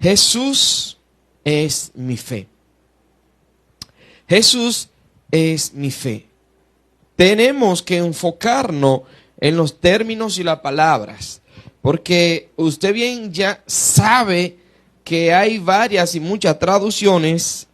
Jesús es mi fe. Jesús es mi fe. Tenemos que enfocarnos en los términos y las palabras, porque usted bien ya sabe que hay varias y muchas traducciones,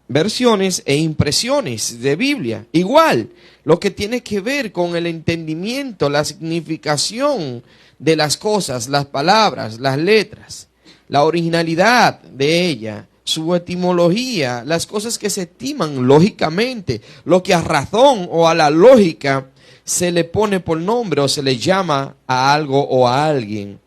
versiones e impresiones de Biblia. Igual, lo que tiene que ver con el entendimiento, la significación de las cosas, las palabras, las letras, la originalidad de ella, su etimología, las cosas que se estiman lógicamente, lo que a razón o a la lógica se le pone por nombre o se le llama a algo o a alguien.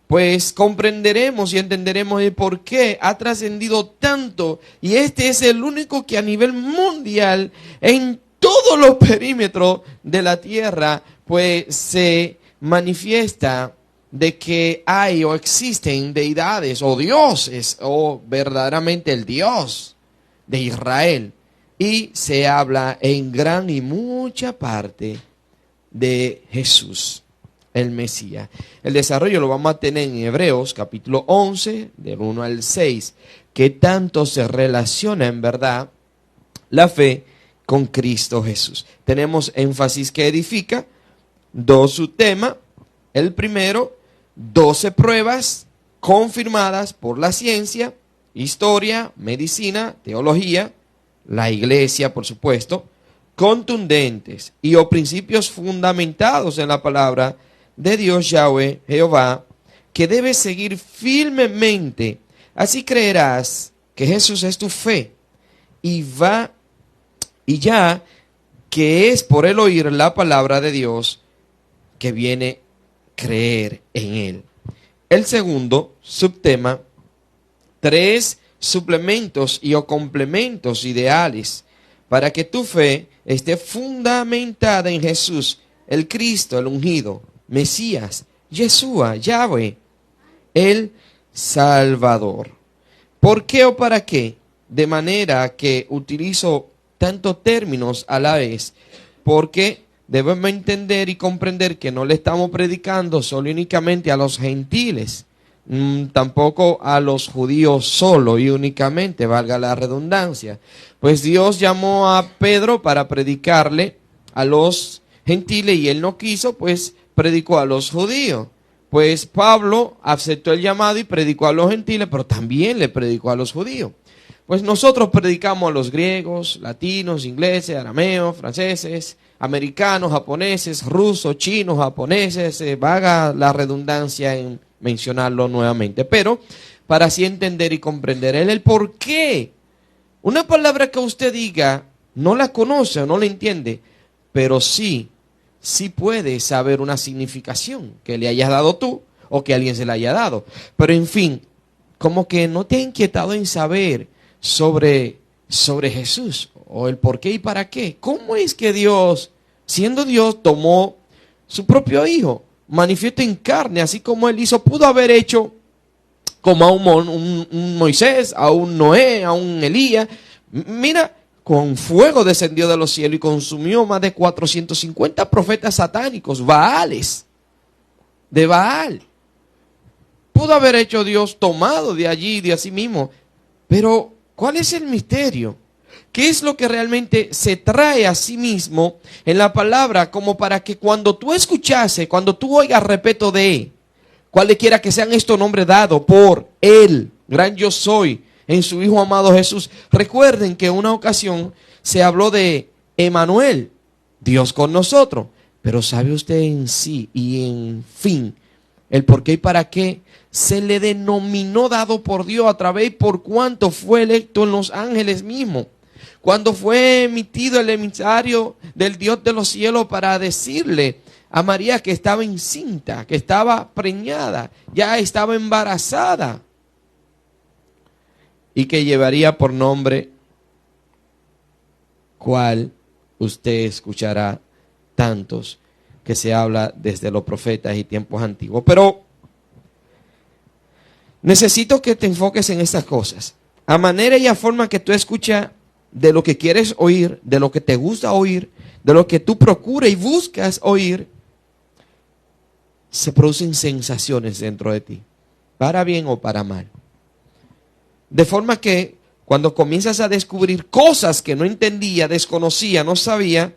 Pues comprenderemos y entenderemos el por qué ha trascendido tanto, y este es el único que a nivel mundial, en todos los perímetros de la tierra, pues se manifiesta de que hay o existen deidades o dioses o verdaderamente el Dios de Israel, y se habla en gran y mucha parte de Jesús, el Mesías. El desarrollo lo vamos a tener en Hebreos capítulo 11 del 1 al 6, que tanto se relaciona en verdad la fe con Cristo Jesús. Tenemos énfasis que edifica, dos subtemas. El primero, 12 pruebas confirmadas por la ciencia, historia, medicina, teología, la iglesia, por supuesto, contundentes y o principios fundamentados en la palabra de Dios Yahweh, Jehová, que debes seguir firmemente. Así creerás que Jesús es tu fe y ya que es por el oír la palabra de Dios que viene creer en él. El segundo subtema, 3 suplementos y o complementos ideales para que tu fe esté fundamentada en Jesús, el Cristo, el ungido, Mesías, Yeshua, Yahweh, el Salvador. ¿Por qué o para qué? De manera que utilizo tantos términos a la vez, porque debemos entender y comprender que no le estamos predicando solo y únicamente a los gentiles, tampoco a los judíos solo y únicamente, valga la redundancia. Pues Dios llamó a Pedro para predicarle a los gentiles y él no quiso, pues predicó a los judíos. Pues Pablo aceptó el llamado y predicó a los gentiles, pero también le predicó a los judíos. Pues nosotros predicamos a los griegos, latinos, ingleses, arameos, franceses, americanos, japoneses, rusos, chinos, japoneses, vaga la redundancia en mencionarlo nuevamente, pero para así entender y comprender el por qué. Una palabra que usted diga, no la conoce o no la entiende, pero sí puede saber una significación que le hayas dado tú o que alguien se le haya dado. Pero en fin, como que no te ha inquietado en saber sobre Jesús o el por qué y para qué. ¿Cómo es que Dios, siendo Dios, tomó su propio hijo, manifiesto en carne, así como él hizo, pudo haber hecho como a un Moisés, a un Noé, a un Elías? Mira, con fuego descendió de los cielos y consumió más de 450 profetas satánicos, Baales, de Baal. Pudo haber hecho Dios tomado de allí, de sí mismo, pero ¿cuál es el misterio? ¿Qué es lo que realmente se trae a sí mismo en la palabra como para que cuando tú escuchase, cuando tú oigas respeto de él, cualquiera que sean estos nombres dados por él, gran yo soy, en su Hijo amado Jesús? Recuerden que en una ocasión se habló de Emanuel, Dios con nosotros. Pero ¿sabe usted en sí y en fin el por qué y para qué se le denominó dado por Dios a través y por cuanto fue electo en los ángeles mismos? Cuando fue emitido el emisario del Dios de los cielos para decirle a María que estaba encinta, que estaba preñada, ya estaba embarazada y que llevaría por nombre, cual usted escuchará tantos que se habla desde los profetas y tiempos antiguos. Pero necesito que te enfoques en estas cosas, a manera y a forma que tú escuchas de lo que quieres oír, de lo que te gusta oír, de lo que tú procuras y buscas oír. Se producen sensaciones dentro de ti, para bien o para mal. De forma que cuando comienzas a descubrir cosas que no entendía, desconocía, no sabía,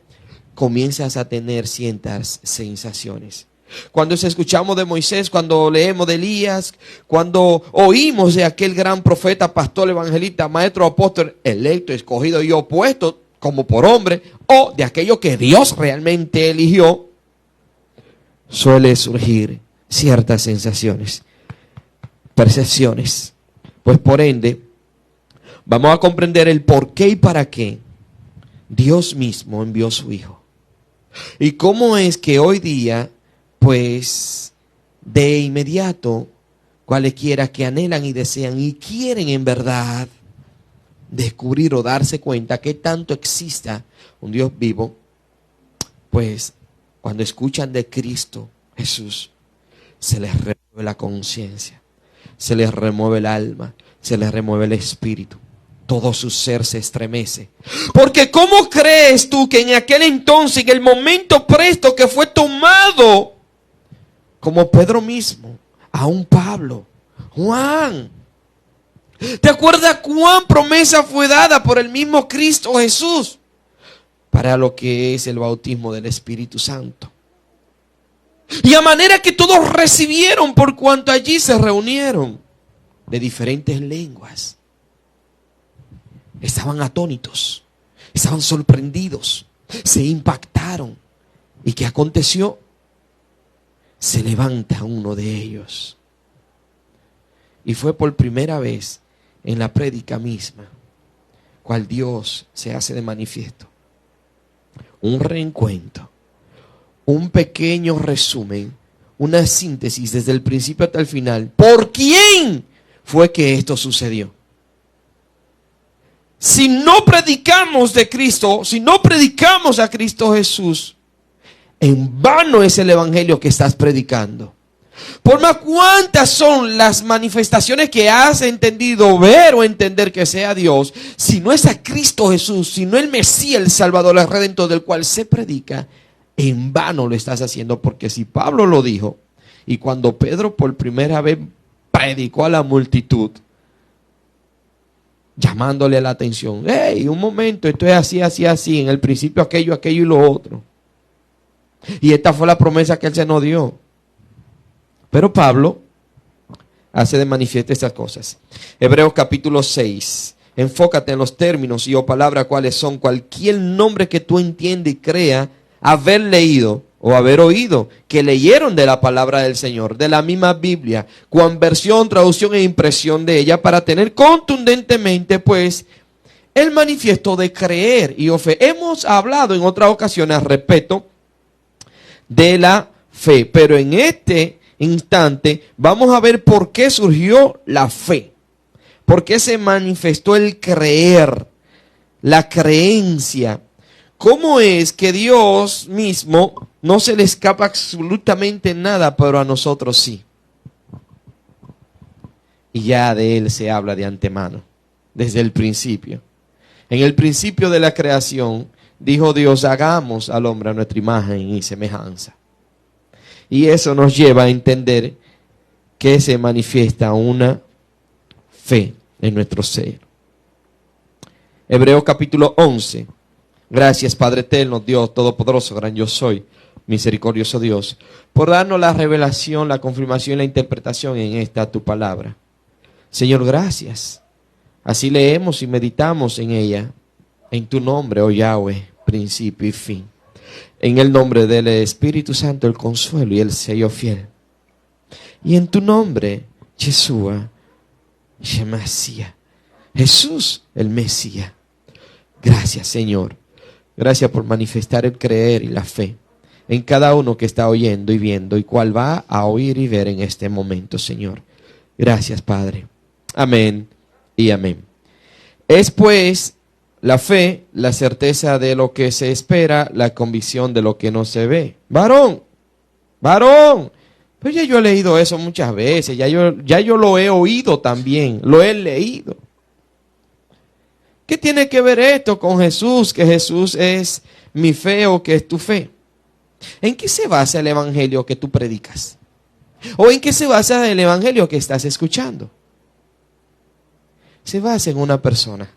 comienzas a tener ciertas sensaciones. Cuando escuchamos de Moisés, cuando leemos de Elías, cuando oímos de aquel gran profeta, pastor, evangelista, maestro, apóstol, electo, escogido y opuesto como por hombre, o de aquello que Dios realmente eligió, suele surgir ciertas sensaciones, percepciones. Pues por ende, vamos a comprender el por qué y para qué Dios mismo envió a su Hijo. Y cómo es que hoy día, pues, de inmediato, cualesquiera que anhelan y desean y quieren en verdad descubrir o darse cuenta que tanto exista un Dios vivo, pues, cuando escuchan de Cristo Jesús, se les remueve la conciencia, se les remueve el alma, se les remueve el espíritu. Todo su ser se estremece. Porque ¿cómo crees tú que en aquel entonces, en el momento presto que fue tomado, como Pedro mismo, aún Pablo, Juan, ¿te acuerdas cuán promesa fue dada por el mismo Cristo Jesús para lo que es el bautismo del Espíritu Santo? Y a manera que todos recibieron por cuanto allí se reunieron de diferentes lenguas. Estaban atónitos, estaban sorprendidos, se impactaron. ¿Y qué aconteció? Se levanta uno de ellos. Y fue por primera vez en la prédica misma, cual Dios se hace de manifiesto. Un reencuentro, un pequeño resumen, una síntesis desde el principio hasta el final. ¿Por quién fue que esto sucedió? Si no predicamos de Cristo, si no predicamos a Cristo Jesús, en vano es el evangelio que estás predicando. Por más cuántas son las manifestaciones que has entendido ver o entender que sea Dios, si no es a Cristo Jesús, si no el Mesías, el Salvador, el Redentor del cual se predica, en vano lo estás haciendo. Porque si Pablo lo dijo, y cuando Pedro por primera vez predicó a la multitud, llamándole la atención, hey, un momento, esto es así, así, así, en el principio aquello, aquello y lo otro. Y esta fue la promesa que él se nos dio. Pero Pablo hace de manifiesto estas cosas. Hebreos capítulo 6. Enfócate en los términos y o palabras cuáles son cualquier nombre que tú entiendas y crea haber leído o haber oído, que leyeron de la palabra del Señor, de la misma Biblia, conversión, traducción e impresión de ella, para tener contundentemente, pues, el manifiesto de creer y fe. Hemos hablado en otras ocasiones al respecto de la fe, pero en este instante vamos a ver por qué surgió la fe, por qué se manifestó el creer, la creencia. ¿Cómo es que Dios mismo no se le escapa absolutamente nada, pero a nosotros sí? Y ya de Él se habla de antemano, desde el principio. En el principio de la creación, dijo Dios, hagamos al hombre a nuestra imagen y semejanza. Y eso nos lleva a entender que se manifiesta una fe en nuestro ser. Hebreos capítulo 11. Gracias, Padre eterno, Dios todopoderoso, gran yo soy, misericordioso Dios, por darnos la revelación, la confirmación y la interpretación en esta tu palabra. Señor, gracias. Así leemos y meditamos en ella, en tu nombre, oh Yahweh, principio y fin. En el nombre del Espíritu Santo, el consuelo y el sello fiel. Y en tu nombre, Yeshua, Shemashia, Jesús, el Mesías. Gracias, Señor. Gracias por manifestar el creer y la fe en cada uno que está oyendo y viendo y cual va a oír y ver en este momento, Señor. Gracias, Padre. Amén y amén. Es pues la fe, la certeza de lo que se espera, la convicción de lo que no se ve. Varón, pues ya yo he leído eso muchas veces, ya yo lo he oído también, lo he leído. ¿Qué tiene que ver esto con Jesús? Que Jesús es mi fe o que es tu fe. ¿En qué se basa el evangelio que tú predicas? ¿O en qué se basa el evangelio que estás escuchando? se basa en una persona.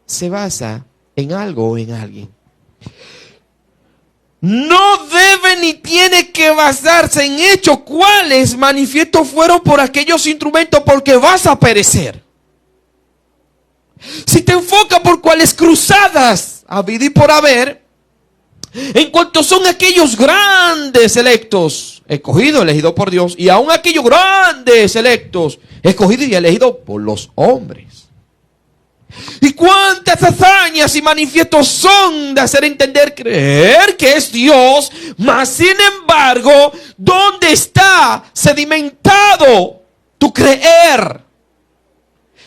Se basa en algo o en alguien. No debe ni tiene que basarse en hechos cuáles manifiestos fueron por aquellos instrumentos, porque vas a perecer. Si te enfocas por cuáles cruzadas habido y por haber, en cuanto son aquellos grandes electos, escogidos, elegidos por Dios, y aún aquellos grandes electos, escogidos y elegidos por los hombres. Y cuántas hazañas y manifiestos son de hacer entender, creer que es Dios, mas sin embargo, ¿dónde está sedimentado tu creer?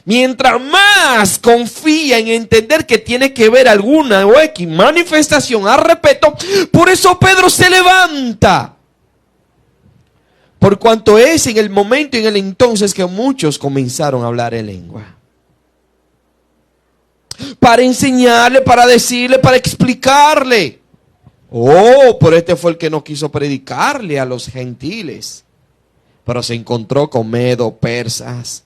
Mientras más confía en entender que tiene que ver alguna o X manifestación al respeto, por eso Pedro se levanta. Por cuanto es en el momento y en el entonces que muchos comenzaron a hablar en lengua. Para enseñarle, para decirle, para explicarle. Oh, pero este fue el que no quiso predicarle a los gentiles. Pero se encontró con medos, persas,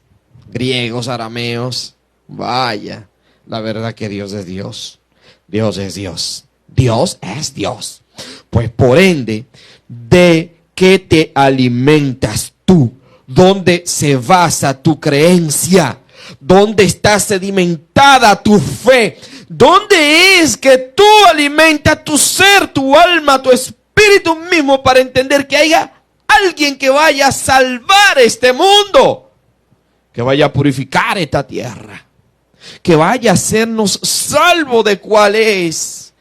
griegos, arameos. Vaya, la verdad que Dios es Dios. Dios es Dios. Dios es Dios. Pues por ende, ¿de qué te alimentas tú? ¿Dónde se basa tu creencia? ¿Dónde está sedimentada tu fe? ¿Dónde es que tú alimentas tu ser, tu alma, tu espíritu mismo para entender que haya alguien que vaya a salvar este mundo? Que vaya a purificar esta tierra. Que vaya a hacernos salvo de cuál es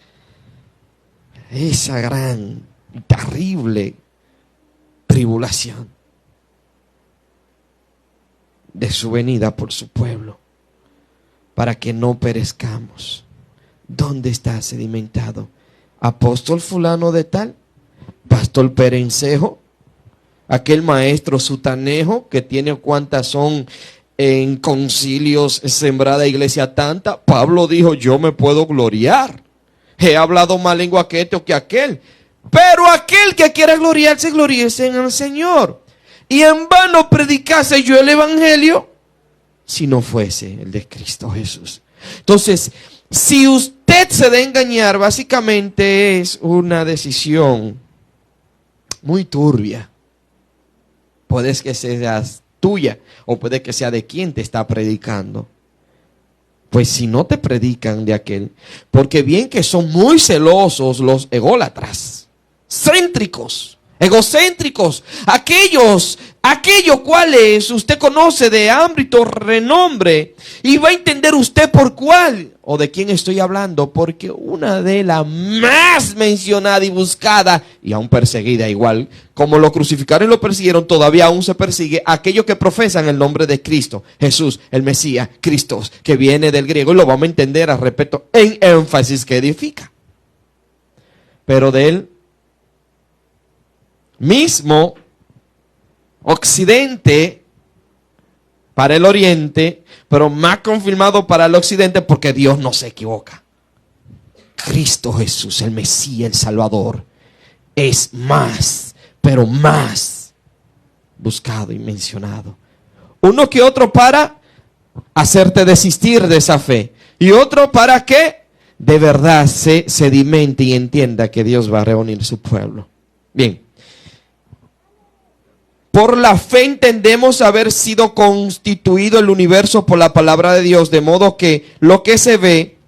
esa gran y terrible tribulación de su venida por su pueblo, para que no perezcamos. ¿Dónde está sedimentado? Apóstol fulano de tal, pastor Perencejo, aquel maestro sutanejo que tiene cuantas son en concilios sembrada iglesia tanta. Pablo dijo, yo me puedo gloriar, he hablado más lengua que este o que aquel, pero aquel que quiera gloriarse, gloríese en el Señor. Y en vano predicase yo el evangelio si no fuese el de Cristo Jesús. Entonces, si usted se da a engañar, básicamente es una decisión muy turbia. Puede que sea tuya o puede que sea de quien te está predicando. Pues si no te predican de aquel, porque bien que son muy celosos los ególatras, céntricos, egocéntricos, aquellos cuales usted conoce de ámbito, renombre, y va a entender usted por cuál o de quién estoy hablando, porque una de las más mencionada y buscada y aún perseguida, igual como lo crucificaron y lo persiguieron, todavía aún se persigue aquellos que profesan el nombre de Cristo, Jesús, el Mesías, Cristo, que viene del griego, y lo vamos a entender al respecto en énfasis que edifica. Pero de él mismo occidente para el oriente, pero más confirmado para el occidente, porque Dios no se equivoca. Cristo Jesús, el Mesías, el Salvador, es más, pero más buscado y mencionado. Uno que otro para hacerte desistir de esa fe, y otro para que de verdad se sedimente y entienda que Dios va a reunir su pueblo. Bien. Por la fe entendemos haber sido constituido el universo por la palabra de Dios, de modo que lo que se ve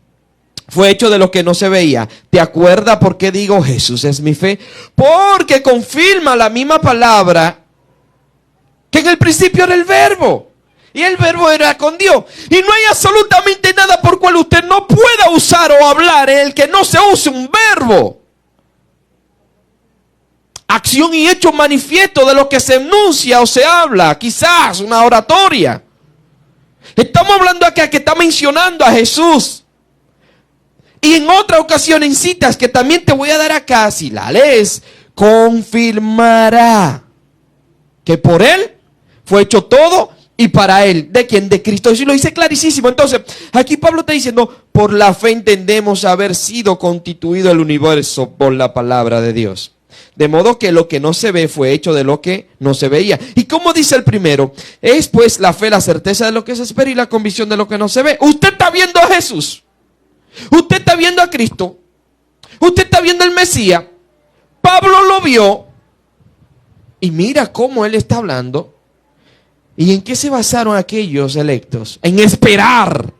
fue hecho de lo que no se veía. ¿Te acuerdas por qué digo Jesús es mi fe? Porque confirma la misma palabra que en el principio era el verbo. Y el verbo era con Dios. Y no hay absolutamente nada por cual usted no pueda usar o hablar en el que no se use un verbo. Acción y hecho manifiesto de lo que se enuncia o se habla, quizás una oratoria. Estamos hablando acá que está mencionando a Jesús. Y en otra ocasión en citas que también te voy a dar acá, si la lees, confirmará que por él fue hecho todo y para él. ¿De quién? De Cristo. Eso lo dice clarísimo. Entonces, aquí Pablo está diciendo, por la fe entendemos haber sido constituido el universo por la palabra de Dios. De modo que lo que no se ve fue hecho de lo que no se veía. ¿Y cómo dice el primero? Es pues la fe, la certeza de lo que se espera y la convicción de lo que no se ve. Usted está viendo a Jesús. Usted está viendo a Cristo. Usted está viendo al Mesías. Pablo lo vio. Y mira cómo él está hablando. ¿Y en qué se basaron aquellos electos? En esperar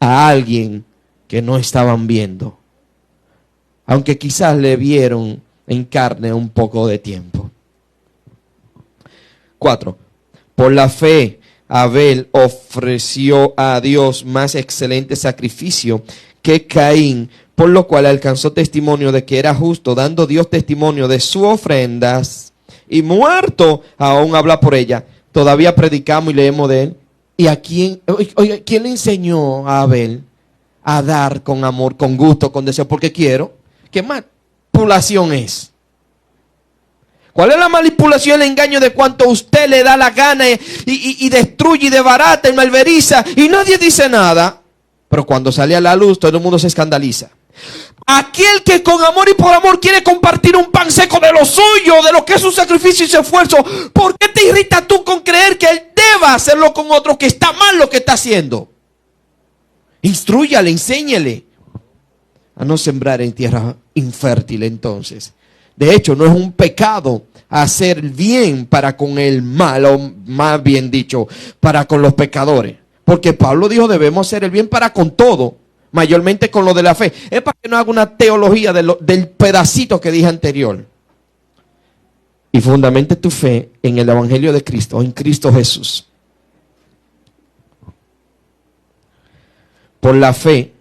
a alguien que no estaban viendo. Aunque quizás le vieron en carne un poco de tiempo. 4. Por la fe, Abel ofreció a Dios más excelente sacrificio que Caín, por lo cual alcanzó testimonio de que era justo, dando Dios testimonio de sus ofrendas, y muerto aún habla por ella. Todavía predicamos y leemos de él. ¿Y a quién, oiga, quién le enseñó a Abel a dar con amor, con gusto, con deseo? Porque quiero. ¿Qué manipulación es? ¿Cuál es la manipulación, el engaño de cuanto usted le da la gana y destruye y desbarata y malveriza y nadie dice nada? Pero cuando sale a la luz todo el mundo se escandaliza. Aquel que con amor y por amor quiere compartir un pan seco de lo suyo, de lo que es su sacrificio y su esfuerzo, ¿por qué te irritas tú con creer que él deba hacerlo con otro, que está mal lo que está haciendo? Instrúyale, enséñele a no sembrar en tierra infértil entonces. De hecho, no es un pecado hacer bien para con el mal, o más bien dicho, para con los pecadores. Porque Pablo dijo, debemos hacer el bien para con todo, mayormente con lo de la fe. Es para que no haga una teología del pedacito que dije anterior. Y fundamente tu fe en el Evangelio de Cristo, en Cristo Jesús. Por la fe,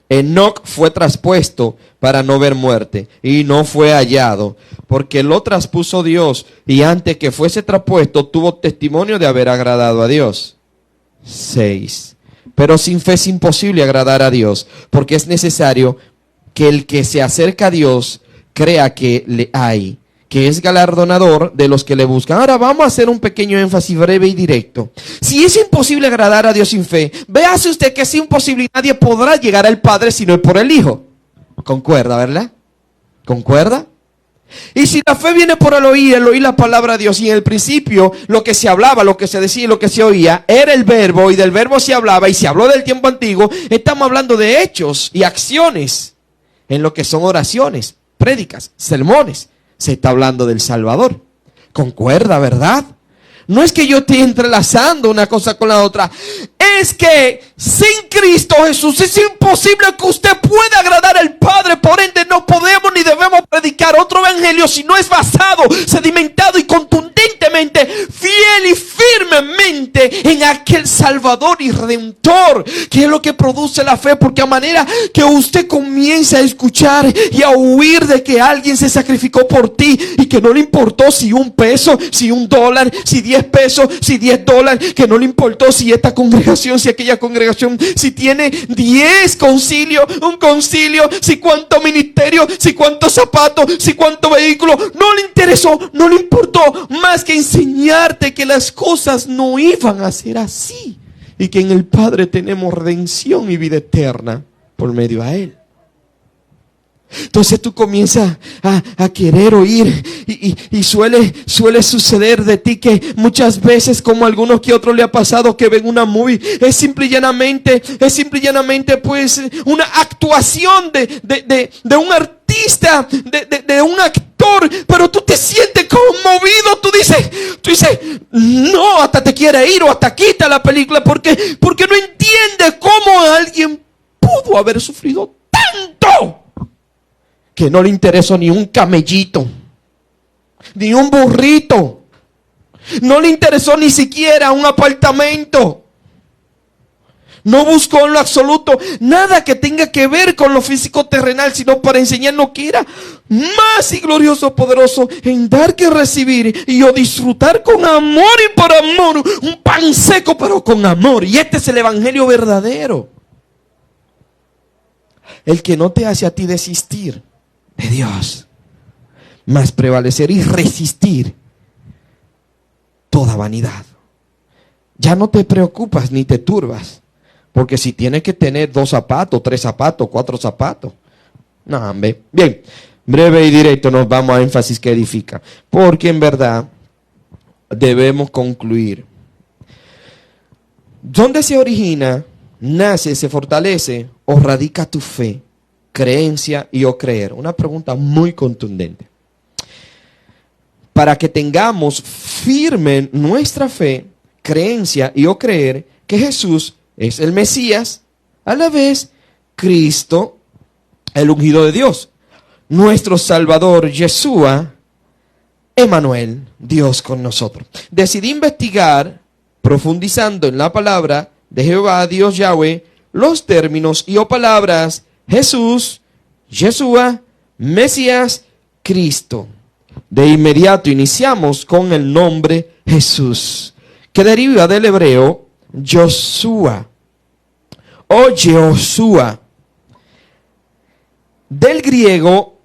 Enoc fue traspuesto para no ver muerte y no fue hallado, porque lo traspuso Dios y antes que fuese traspuesto tuvo testimonio de haber agradado a Dios. 6. Pero sin fe es imposible agradar a Dios, porque es necesario que el que se acerca a Dios crea que le hay, que es galardonador de los que le buscan. Ahora vamos a hacer un pequeño énfasis breve y directo. Si es imposible agradar a Dios sin fe, véase usted que es imposible y nadie podrá llegar al Padre si no es por el Hijo. ¿Concuerda, verdad? ¿Concuerda? Y si la fe viene por el oír la palabra de Dios, y en el principio lo que se hablaba, lo que se decía y lo que se oía era el verbo, y del verbo se hablaba, y se habló del tiempo antiguo, estamos hablando de hechos y acciones en lo que son oraciones, prédicas, sermones. Se está hablando del Salvador. ¿Concuerda, verdad? No es que yo esté entrelazando una cosa con la otra. Es que sin Cristo Jesús es imposible que usted pueda agradar al Padre. Por ende no podemos ni debemos predicar otro evangelio si no es basado, sedimentado y contundentemente, fiel y firmemente en aquel Salvador y Redentor, que es lo que produce la fe. Porque a manera que usted comienza a escuchar y a oír de que alguien se sacrificó por ti y que no le importó si $1, si $1, si 10 pesos, si $10, que no le importó si esta congregación, si aquella congregación, si tiene 10 concilios, un concilio, si cuánto ministerio, si cuántos zapatos, si cuánto vehículo, no le interesó, no le importó más que enseñarte que las cosas no iban a ser así y que en el Padre tenemos redención y vida eterna por medio a Él. Entonces tú comienzas a querer oír y suele suceder de ti que muchas veces, como a algunos que otros le ha pasado, que ven una movie, es simple y llanamente pues una actuación de un artista, de un actor, pero tú te sientes conmovido, tú dices, no, hasta te quiere ir o hasta quita la película porque no entiende cómo alguien pudo haber sufrido tanto que no le interesó ni un camellito, ni un burrito, no le interesó ni siquiera un apartamento, no buscó en lo absoluto nada que tenga que ver con lo físico terrenal, sino para enseñarnos que era más y glorioso, poderoso en dar que recibir, y yo disfrutar con amor y por amor un pan seco, pero con amor. Y este es el evangelio verdadero, el que no te hace a ti desistir de Dios, mas prevalecer y resistir toda vanidad. Ya no te preocupas ni te turbas, porque si tienes que tener 2 zapatos, 3 zapatos, 4 zapatos, no, hombre. Bien, breve y directo nos vamos a énfasis que edifica. Porque en verdad debemos concluir. ¿Dónde se origina, nace, se fortalece o radica tu fe, creencia y o creer? Una pregunta muy contundente. Para que tengamos firme nuestra fe, creencia y o creer que Jesús es el Mesías, a la vez Cristo, el ungido de Dios, nuestro Salvador, Yeshua, Emmanuel, Dios con nosotros. Decidí investigar, profundizando en la palabra de Jehová, Dios Yahweh, los términos y o palabras Jesús, Yeshua, Mesías, Cristo. De inmediato iniciamos con el nombre Jesús, que deriva del hebreo Joshua o Jehoshua, del griego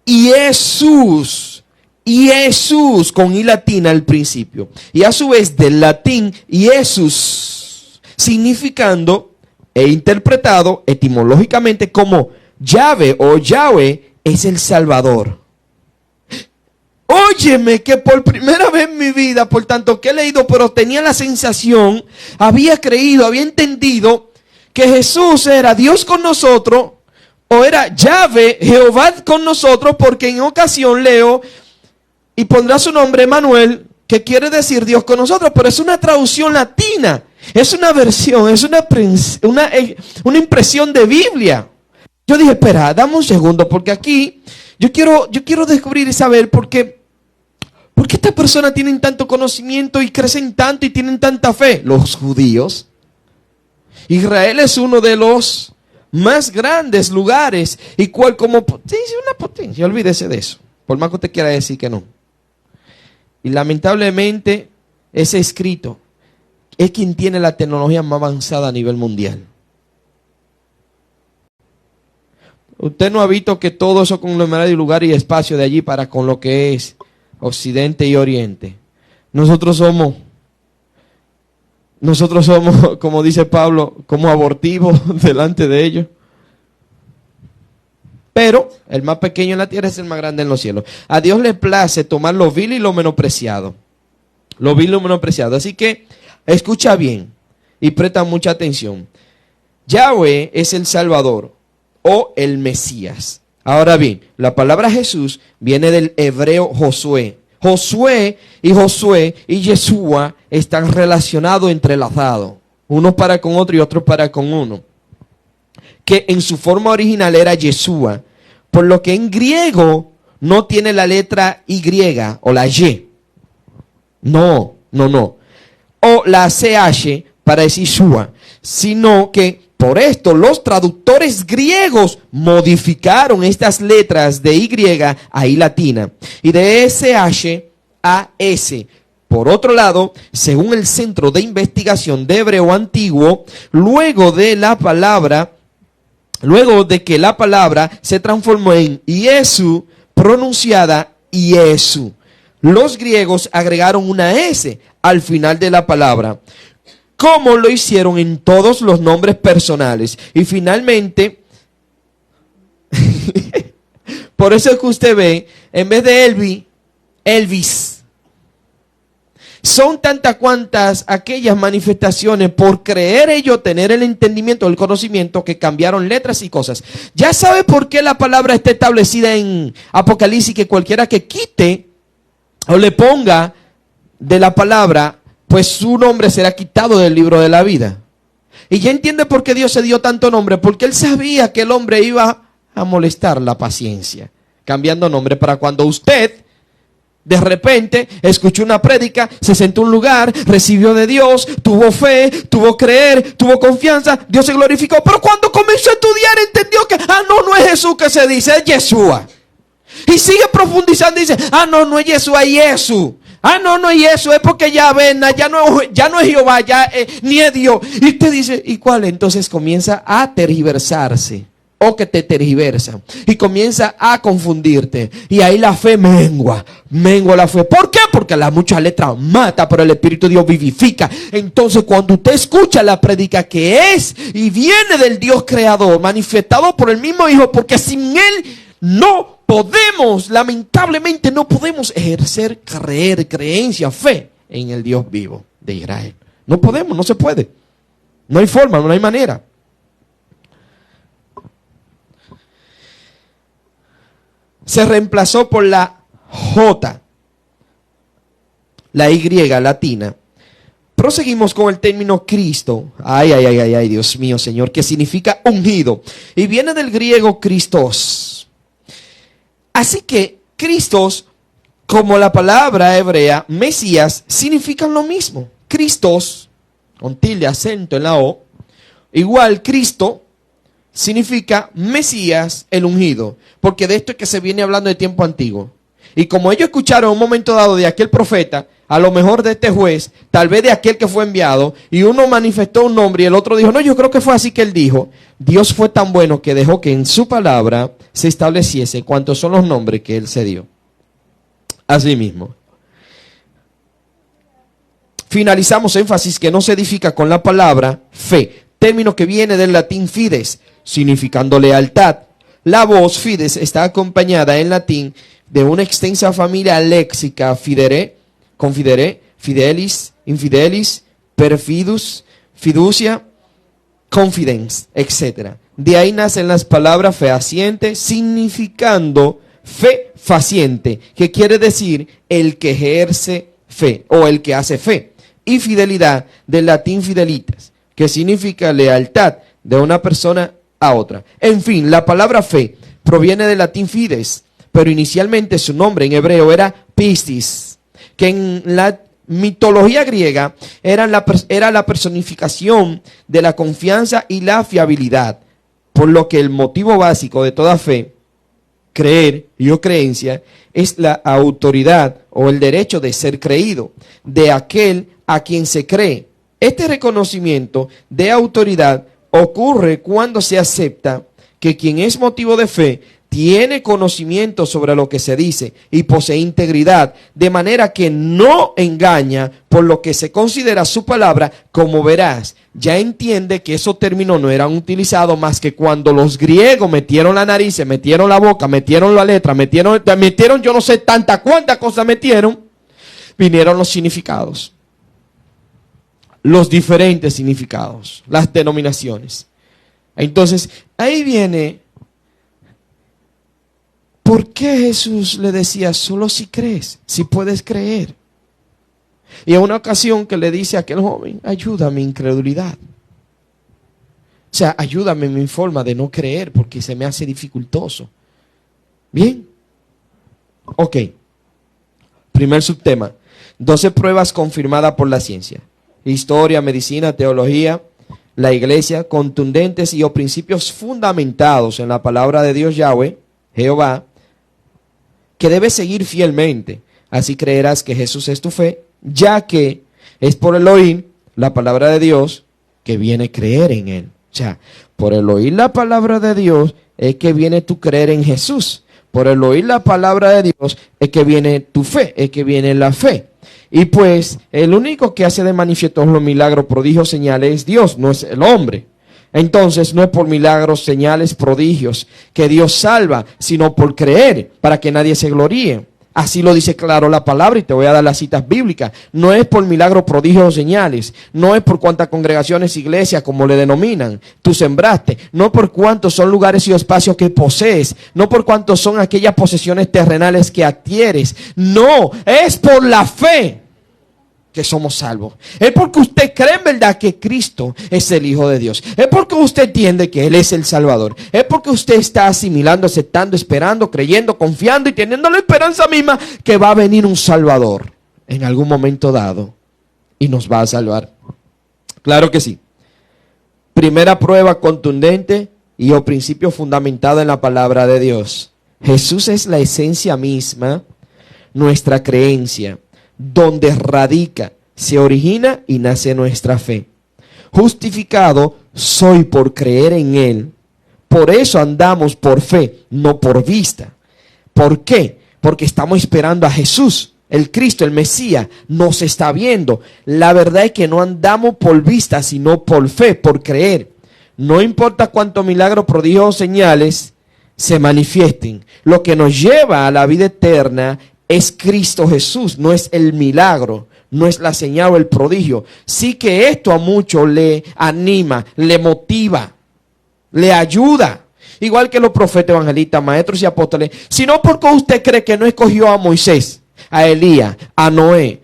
Jesús, Jesús con I latina al principio, y a su vez del latín Jesús, significando e interpretado etimológicamente como Yahvé o Yahweh es el Salvador. Óyeme, que por primera vez en mi vida, por tanto que he leído, pero tenía la sensación, había creído, había entendido que Jesús era Dios con nosotros, o era Yahvé, Jehová con nosotros, porque en ocasión leo, y pondrá su nombre Emmanuel, que quiere decir Dios con nosotros, pero es una traducción latina, es una versión, es una impresión de Biblia. Yo dije, espera, dame un segundo, porque aquí yo quiero descubrir y saber por qué estas personas tienen tanto conocimiento y crecen tanto y tienen tanta fe. Los judíos. Israel es uno de los más grandes lugares y cual como potencia, una potencia, olvídese de eso, por más que usted quiera decir que no. Y lamentablemente ese escrito es quien tiene la tecnología más avanzada a nivel mundial. Usted no ha visto que todo eso conglomerado y lugar y espacio de allí para con lo que es Occidente y Oriente. Nosotros somos, como dice Pablo, como abortivos delante de ellos. Pero el más pequeño en la tierra es el más grande en los cielos. A Dios le place tomar lo vil y lo menospreciado. Lo vil y lo menospreciado. Así que escucha bien y presta mucha atención. Yahweh es el Salvador o el Mesías. Ahora bien, la palabra Jesús viene del hebreo Josué. Josué y Yeshua están relacionados, entrelazados. Uno para con otro y otro para con uno. Que en su forma original era Yeshua. Por lo que en griego no tiene la letra Y o la Y. No. O la CH para decir Shua. Sino que por esto los traductores griegos modificaron estas letras de Y a I latina y de SH a S. Por otro lado, según el Centro de Investigación de Hebreo Antiguo, luego de que la palabra se transformó en Iesu, pronunciada Iesu, los griegos agregaron una S al final de la palabra, como lo hicieron en todos los nombres personales. Y finalmente, por eso es que usted ve, en vez de Elvis. Son tantas cuantas aquellas manifestaciones por creer ellos tener el entendimiento, el conocimiento, que cambiaron letras y cosas. Ya sabe por qué la palabra está establecida en Apocalipsis, que cualquiera que quite o le ponga de la palabra, pues su nombre será quitado del libro de la vida. Y ya entiende por qué Dios se dio tanto nombre, porque Él sabía que el hombre iba a molestar la paciencia, cambiando nombre para cuando usted de repente escuchó una prédica, se sentó en un lugar, recibió de Dios, tuvo fe, tuvo creer, tuvo confianza, Dios se glorificó. Pero cuando comenzó a estudiar entendió que, no es Jesús que se dice, es Yeshua. Y sigue profundizando y dice, no es Yeshua, es Jesús. No es Jesús, es porque ya ven, ya no es Jehová, ni es Dios. Y usted dice, ¿y cuál? Entonces comienza a tergiversarse. O que te tergiversan y comienza a confundirte, y ahí la fe mengua la fe. ¿Por qué? Porque la mucha letra mata, pero el Espíritu de Dios vivifica. Entonces cuando usted escucha la prédica que es y viene del Dios creador, manifestado por el mismo Hijo, porque sin Él no podemos, lamentablemente no podemos ejercer creencia, fe en el Dios vivo de Israel. No podemos, no se puede. No hay forma, no hay manera. Se reemplazó por la J, la Y latina. Proseguimos con el término Cristo. Ay, Dios mío, Señor, que significa ungido. Y viene del griego Christos. Así que Christos, como la palabra hebrea Mesías, significan lo mismo. Christos, con tilde, acento en la O, igual Cristo, significa Mesías, el ungido. Porque de esto es que se viene hablando de tiempo antiguo. Y como ellos escucharon en un momento dado de aquel profeta, a lo mejor de este juez, tal vez de aquel que fue enviado, y uno manifestó un nombre y el otro dijo, no, yo creo que fue así que él dijo. Dios fue tan bueno que dejó que en su palabra se estableciese cuántos son los nombres que él se dio. Así mismo. Finalizamos énfasis que no se edifica con la palabra fe, término que viene del latín fides, significando lealtad. La voz fides está acompañada en latín de una extensa familia léxica, fidere, confidere, fidelis, infidelis, perfidus, fiducia, confidence, etc. De ahí nacen las palabras fehaciente, significando fe faciente, que quiere decir el que ejerce fe o el que hace fe. Y fidelidad, del latín fidelitas, que significa lealtad de una persona a otra. En fin, la palabra fe proviene del latín fides, pero inicialmente su nombre en hebreo era pistis, que en la mitología griega era la personificación de la confianza y la fiabilidad, por lo que el motivo básico de toda fe, creer o creencia, es la autoridad o el derecho de ser creído de aquel a quien se cree. Este reconocimiento de autoridad ocurre cuando se acepta que quien es motivo de fe tiene conocimiento sobre lo que se dice y posee integridad, de manera que no engaña por lo que se considera su palabra como veraz. Ya entiende que esos términos no eran utilizados más que cuando los griegos metieron la nariz, se metieron la boca, metieron la letra, metieron yo no sé cuántas cosas metieron, vinieron los significados. Los diferentes significados, las denominaciones. Entonces, ahí viene, ¿por qué Jesús le decía, solo si crees, si puedes creer? Y en una ocasión que le dice a aquel joven, ayúdame mi incredulidad. O sea, ayúdame en mi forma de no creer porque se me hace dificultoso. Bien. Ok. Primer subtema. 12 pruebas confirmadas por la ciencia. Historia, medicina, teología, la iglesia, contundentes y o principios fundamentados en la palabra de Dios Yahweh, Jehová, que debes seguir fielmente. Así creerás que Jesús es tu fe, ya que es por el oír la palabra de Dios que viene creer en Él. O sea, por el oír la palabra de Dios es que viene tu creer en Jesús. Por el oír la palabra de Dios es que viene tu fe, es que viene la fe. Y pues el único que hace de manifiesto los milagros, prodigios, señales es Dios, no es el hombre. Entonces no es por milagros, señales, prodigios que Dios salva, sino por creer, para que nadie se gloríe. Así lo dice claro la palabra y te voy a dar las citas bíblicas. No es por milagros, prodigios o señales. No es por cuántas congregaciones, iglesias, como le denominan, tú sembraste. No por cuántos son lugares y espacios que posees. No por cuántos son aquellas posesiones terrenales que adquieres. No, es por la fe que somos salvos. Es porque usted cree en verdad que Cristo es el Hijo de Dios. Es porque usted entiende que Él es el Salvador. Es porque usted está asimilando, aceptando, esperando, creyendo, confiando y teniendo la esperanza misma que va a venir un Salvador en algún momento dado y nos va a salvar. Claro que sí. Primera prueba contundente y o principio fundamentado en la palabra de Dios. Jesús es la esencia misma, nuestra creencia, donde radica, se origina y nace nuestra fe. Justificado soy por creer en Él. Por eso andamos por fe, no por vista. ¿Por qué? Porque estamos esperando a Jesús, el Cristo, el Mesías. Nos está viendo. La verdad es que no andamos por vista, sino por fe, por creer. No importa cuántos milagros, prodigios o señales se manifiesten. Lo que nos lleva a la vida eterna es Cristo Jesús, no es el milagro, no es la señal o el prodigio. Sí que esto a muchos le anima, le motiva, le ayuda. Igual que los profetas, evangelistas, maestros y apóstoles. Sino porque usted cree que no escogió a Moisés, a Elías, a Noé.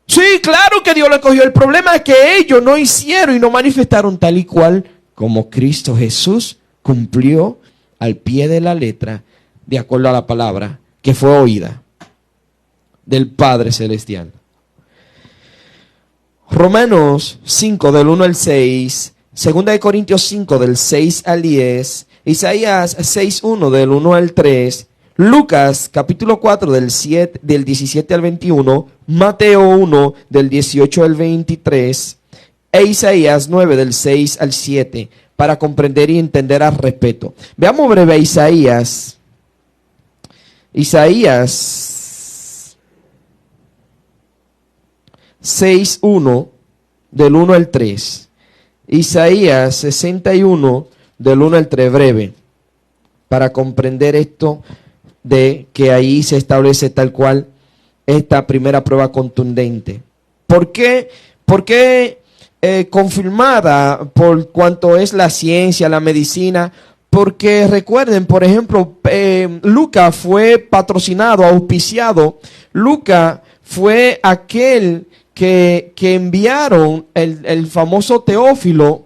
Sí, claro que Dios lo escogió. El problema es que ellos no hicieron y no manifestaron tal y cual como Cristo Jesús cumplió al pie de la letra, de acuerdo a la palabra que fue oída del Padre Celestial. Romanos 5 del 1 al 6, 2 Corintios 5 del 6 al 10, Isaías 6:1 del 1 al 3, Lucas capítulo 4 del 17 al 21, Mateo 1 del 18 al 23 e Isaías 9 del 6 al 7 para comprender y entender al respecto. Veamos breve a Isaías 6:1 del 1 al 3. Isaías 61 del 1 al 3, breve, para comprender esto de que ahí se establece tal cual esta primera prueba contundente. ¿Por qué? Porque confirmada por cuanto es la ciencia, la medicina. Porque recuerden, por ejemplo, Lucas fue patrocinado, auspiciado. Lucas fue aquel que enviaron el famoso Teófilo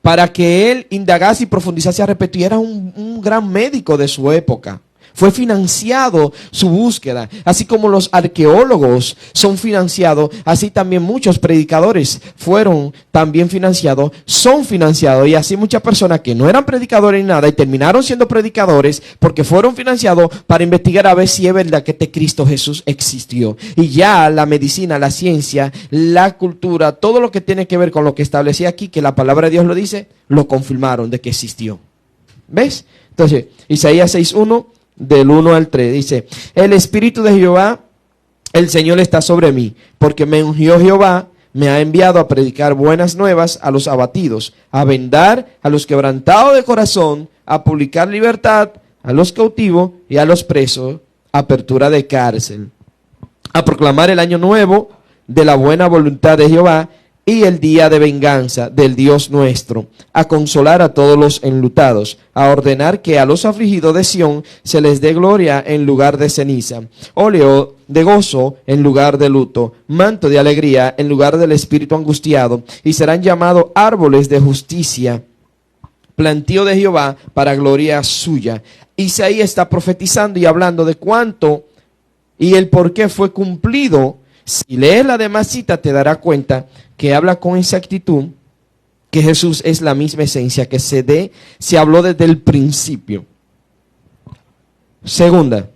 para que él indagase y profundizase al respecto. Y era un gran médico de su época. Fue financiado su búsqueda, así como los arqueólogos son financiados, así también muchos predicadores fueron también financiados, son financiados, y así muchas personas que no eran predicadores ni nada y terminaron siendo predicadores porque fueron financiados para investigar a ver si es verdad que este Cristo Jesús existió. Y ya la medicina, la ciencia, la cultura, todo lo que tiene que ver con lo que establecía aquí, que la palabra de Dios lo dice, lo confirmaron de que existió. ¿Ves? Entonces, Isaías 6:1 del 1 al 3 dice: el Espíritu de Jehová, el Señor está sobre mí, porque me ungió Jehová, me ha enviado a predicar buenas nuevas a los abatidos, a vendar a los quebrantados de corazón, a publicar libertad a los cautivos y a los presos, apertura de cárcel, a proclamar el año nuevo de la buena voluntad de Jehová y el día de venganza del Dios nuestro, a consolar a todos los enlutados, a ordenar que a los afligidos de Sión se les dé gloria en lugar de ceniza, óleo de gozo en lugar de luto, manto de alegría en lugar del espíritu angustiado, y serán llamados árboles de justicia, plantío de Jehová para gloria suya. Isaías está profetizando y hablando de cuánto y el por qué fue cumplido. Si lees la demás cita te darás cuenta que habla con exactitud que Jesús es la misma esencia, que se habló desde el principio. Segunda,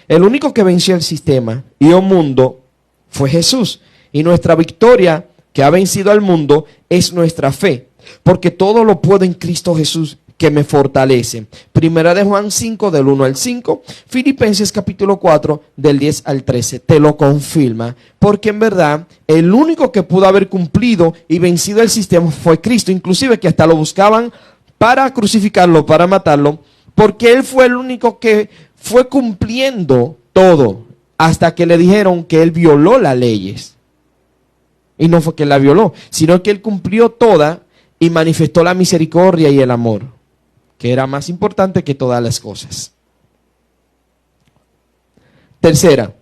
el único que venció el sistema y el mundo fue Jesús. Y nuestra victoria que ha vencido al mundo es nuestra fe, porque todo lo puedo en Cristo Jesús que me fortalece. Primera de Juan 5 del 1 al 5, Filipenses capítulo 4 del 10 al 13, te lo confirma, porque en verdad el único que pudo haber cumplido y vencido el sistema fue Cristo, inclusive que hasta lo buscaban para crucificarlo, para matarlo, porque él fue el único que fue cumpliendo todo, hasta que le dijeron que él violó las leyes. Y no fue que él la violó, sino que él cumplió toda y manifestó la misericordia y el amor, que era más importante que todas las cosas. Tercera,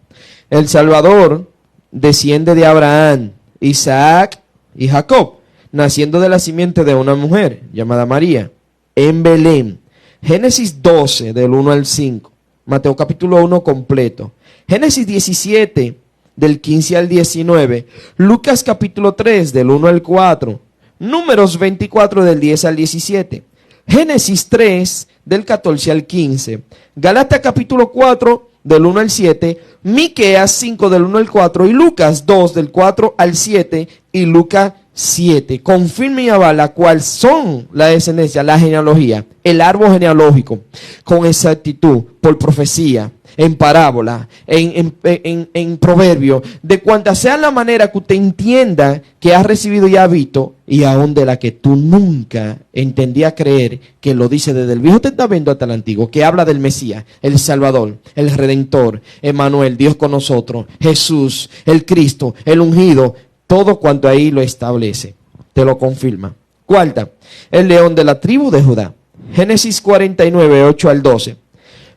el Salvador desciende de Abraham, Isaac y Jacob, naciendo de la simiente de una mujer llamada María, en Belén. Génesis 12 del 1 al 5, Mateo capítulo 1 completo, Génesis 17 del 15 al 19, Lucas capítulo 3 del 1 al 4, Números 24 del 10 al 17, Génesis 3 del 14 al 15, Gálatas capítulo 4 del 1 al 7, Miqueas 5 del 1 al 4 y Lucas 2 del 4 al 7 y Lucas 7. Confirma y avala cuál son la descendencia, la genealogía, el árbol genealógico, con exactitud, por profecía, en parábola, en proverbio, de cuanta sea la manera que usted entienda que ha recibido y ha visto, y aún de la que tú nunca entendías creer, que lo dice desde el Viejo Testamento hasta el Antiguo, que habla del Mesías, el Salvador, el Redentor, Emmanuel, Dios con nosotros, Jesús, el Cristo, el ungido, todo cuanto ahí lo establece, te lo confirma. Cuarta, el león de la tribu de Judá. Génesis 49, 8 al 12.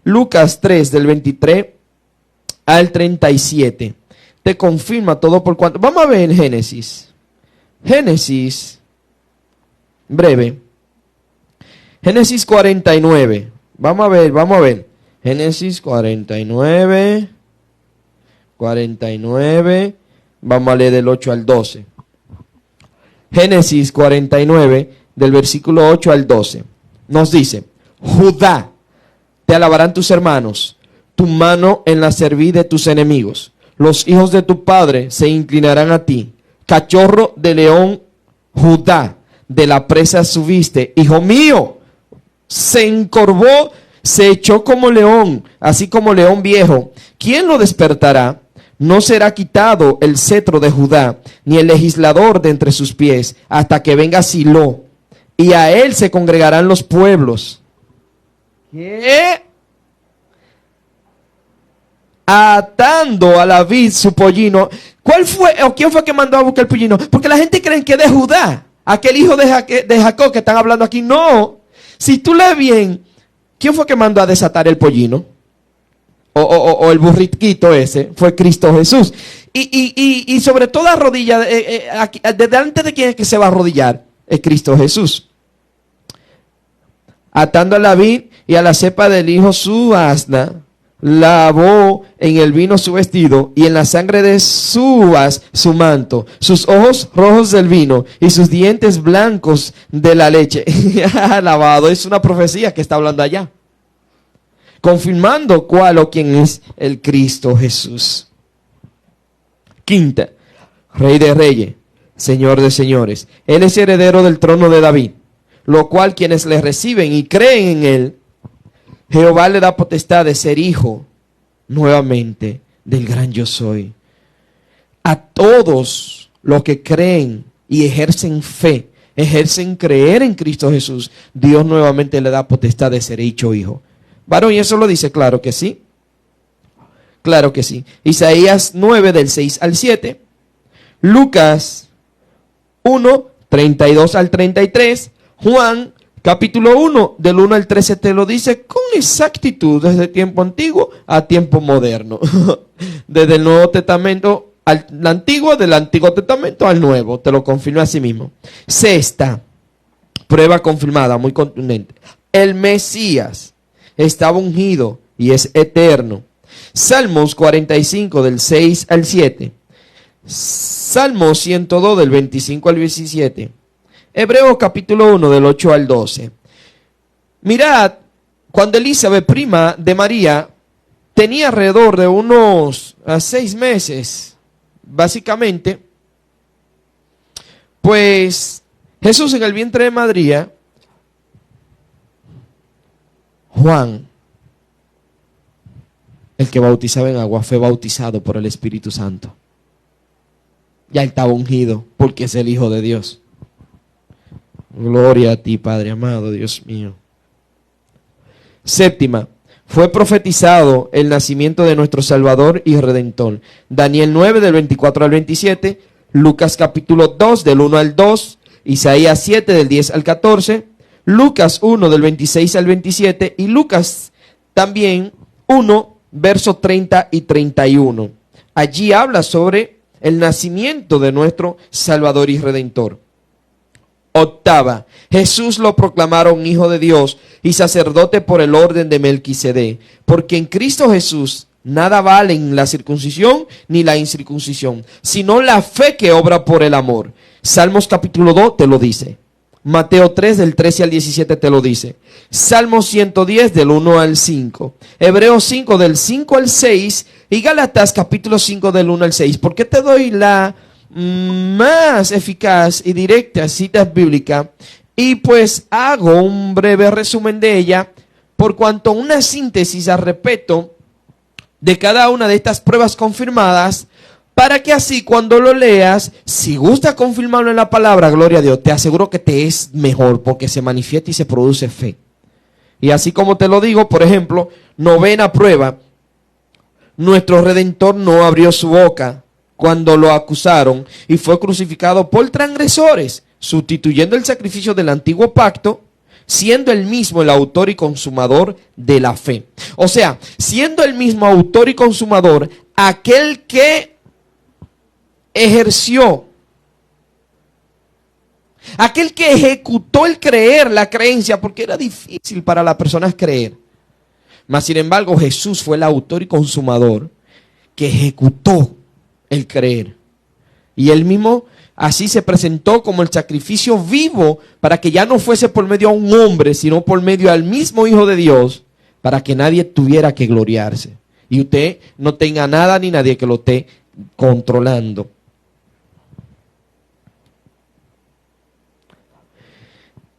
Lucas 3, del 23 al 37. Te confirma todo por cuanto. Vamos a ver el Génesis. Génesis, breve. Génesis 49. Vamos a ver. Génesis 49. Vamos a leer del 8 al 12. Génesis 49, del versículo 8 al 12. Nos dice: Judá, te alabarán tus hermanos, tu mano en la cerviz de tus enemigos. Los hijos de tu padre se inclinarán a ti. Cachorro de león, Judá, de la presa subiste. Hijo mío, se encorvó, se echó como león, así como león viejo. ¿Quién lo despertará? No será quitado el cetro de Judá, ni el legislador de entre sus pies, hasta que venga Silo, y a él se congregarán los pueblos. ¿Qué? Atando a la vid su pollino. ¿Cuál fue o quién fue que mandó a buscar el pollino? Porque la gente cree que es de Judá, aquel hijo de Jacob que están hablando aquí. No, si tú lees bien, ¿quién fue que mandó a desatar el pollino? O el burriquito ese, fue Cristo Jesús. Y sobre toda rodilla, delante de quién es que se va a arrodillar, es Cristo Jesús. Atando a la vid y a la cepa del hijo su asna, lavó en el vino su vestido y en la sangre de su uvas su manto, sus ojos rojos del vino y sus dientes blancos de la leche. Lavado, es una profecía que está hablando allá, confirmando cuál o quién es el Cristo Jesús. Quinta, Rey de reyes, Señor de señores. Él es heredero del trono de David, lo cual quienes le reciben y creen en él, Jehová le da potestad de ser hijo nuevamente del gran yo soy. A todos los que creen y ejercen fe, ejercen creer en Cristo Jesús, Dios nuevamente le da potestad de ser hecho hijo. Varón, ¿y eso lo dice? Claro que sí. Claro que sí. Isaías 9, del 6 al 7. Lucas 1, 32 al 33. Juan, capítulo 1, del 1 al 13, te lo dice con exactitud desde tiempo antiguo a tiempo moderno. Desde el Nuevo Testamento al Antiguo, del Antiguo Testamento al Nuevo. Te lo confirma a sí mismo. Sexta, prueba confirmada, muy contundente. El Mesías estaba ungido y es eterno. Salmos 45, del 6 al 7. Salmos 102, del 25 al 17. Hebreos capítulo 1, del 8 al 12. Mirad, cuando Elizabeth, prima de María, tenía alrededor de unos 6 meses, básicamente, pues Jesús en el vientre de María, Juan, el que bautizaba en agua, fue bautizado por el Espíritu Santo. Ya él estaba ungido porque es el Hijo de Dios. Gloria a ti, Padre amado, Dios mío. Séptima, fue profetizado el nacimiento de nuestro Salvador y Redentor. Daniel 9, del 24 al 27. Lucas capítulo 2, del 1 al 2. Isaías 7, del 10 al 14. Lucas 1, del 26 al 27. Y Lucas también 1, versos 30 y 31. Allí habla sobre el nacimiento de nuestro Salvador y Redentor. Octava, Jesús lo proclamaron hijo de Dios y sacerdote por el orden de Melquisedec, porque en Cristo Jesús nada valen la circuncisión ni la incircuncisión, sino la fe que obra por el amor. Salmos capítulo 2 te lo dice. Mateo 3, del 13 al 17 te lo dice. Salmos 110, del 1 al 5. Hebreos 5, del 5 al 6. Y Gálatas capítulo 5, del 1 al 6. ¿Por qué te doy la más eficaz y directa cita bíblica, y pues hago un breve resumen de ella, por cuanto una síntesis al respecto de cada una de estas pruebas confirmadas, para que así cuando lo leas, si gusta confirmarlo en la palabra, gloria a Dios, te aseguro que te es mejor, porque se manifiesta y se produce fe. Y así como te lo digo, por ejemplo, novena prueba, nuestro Redentor no abrió su boca cuando lo acusaron y fue crucificado por transgresores, sustituyendo el sacrificio del antiguo pacto, siendo él mismo el autor y consumador de la fe. O sea, siendo el mismo autor y consumador, aquel que ejerció, aquel que ejecutó el creer, la creencia, porque era difícil para las personas creer. Mas sin embargo, Jesús fue el autor y consumador que ejecutó el creer. Y él mismo así se presentó como el sacrificio vivo para que ya no fuese por medio a un hombre, sino por medio al mismo Hijo de Dios, para que nadie tuviera que gloriarse. Y usted no tenga nada ni nadie que lo esté controlando.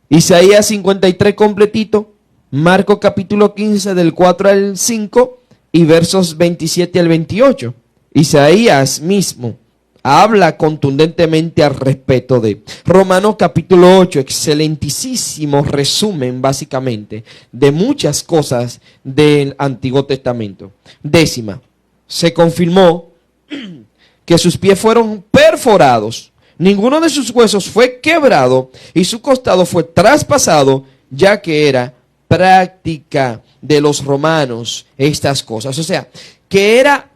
Isaías 53 completito, Marcos capítulo 15 del 4 al 5 y versos 27 al 28. Isaías mismo habla contundentemente al respecto de Romanos capítulo 8, excelentísimo resumen básicamente de muchas cosas del Antiguo Testamento. Décima, se confirmó que sus pies fueron perforados, ninguno de sus huesos fue quebrado y su costado fue traspasado, ya que era práctica de los romanos estas cosas. O sea, que era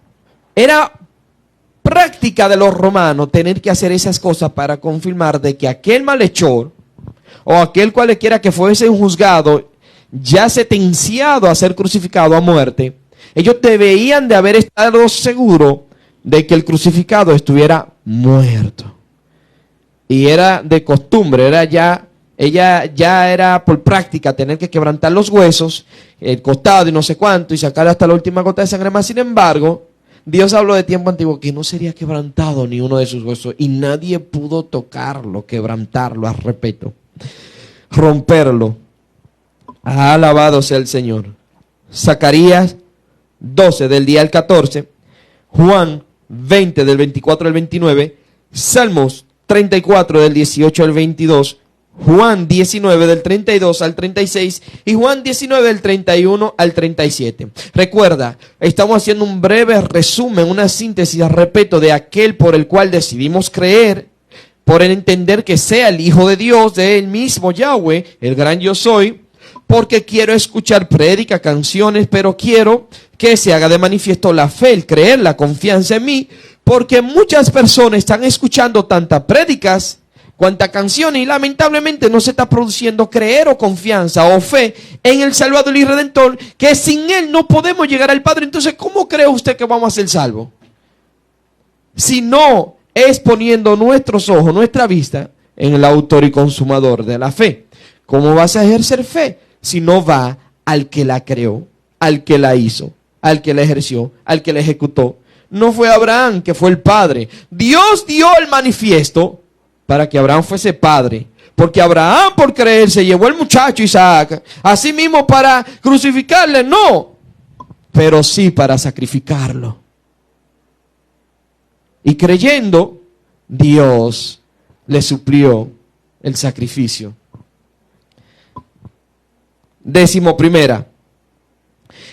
práctica de los romanos tener que hacer esas cosas para confirmar de que aquel malhechor o aquel cualquiera que fuese juzgado, ya sentenciado a ser crucificado a muerte, ellos debían de haber estado seguros de que el crucificado estuviera muerto. Y era de costumbre, ella ya era por práctica tener que quebrantar los huesos, el costado y no sé cuánto, y sacar hasta la última gota de sangre. Más sin embargo, Dios habló de tiempo antiguo que no sería quebrantado ni uno de sus huesos, y nadie pudo tocarlo, quebrantarlo, al respeto, romperlo. Alabado sea el Señor. Zacarías 12 del día al 14, Juan 20 del 24 al 29, Salmos 34 del 18 al 22, Juan 19 del 32 al 36 y Juan 19 del 31 al 37. Recuerda, estamos haciendo un breve resumen, una síntesis al respecto de aquel por el cual decidimos creer, por entender que sea el Hijo de Dios, de él mismo Yahweh, el gran yo soy, porque quiero escuchar prédica, canciones, pero quiero que se haga de manifiesto la fe, el creer, la confianza en mí, porque muchas personas están escuchando tantas prédicas, cuantas canciones, y lamentablemente no se está produciendo creer o confianza o fe en el Salvador y Redentor, que sin él no podemos llegar al Padre. Entonces, ¿cómo cree usted que vamos a ser salvos? Si no es poniendo nuestros ojos, nuestra vista en el autor y consumador de la fe. ¿Cómo vas a ejercer fe si no va al que la creó, al que la hizo, al que la ejerció, al que la ejecutó? No fue Abraham, que fue el padre. Dios dio el manifiesto para que Abraham fuese padre. Porque Abraham, por creer, se llevó el muchacho Isaac. Así mismo para crucificarle, no. Pero sí para sacrificarlo. Y creyendo, Dios le suplió el sacrificio. 11ª.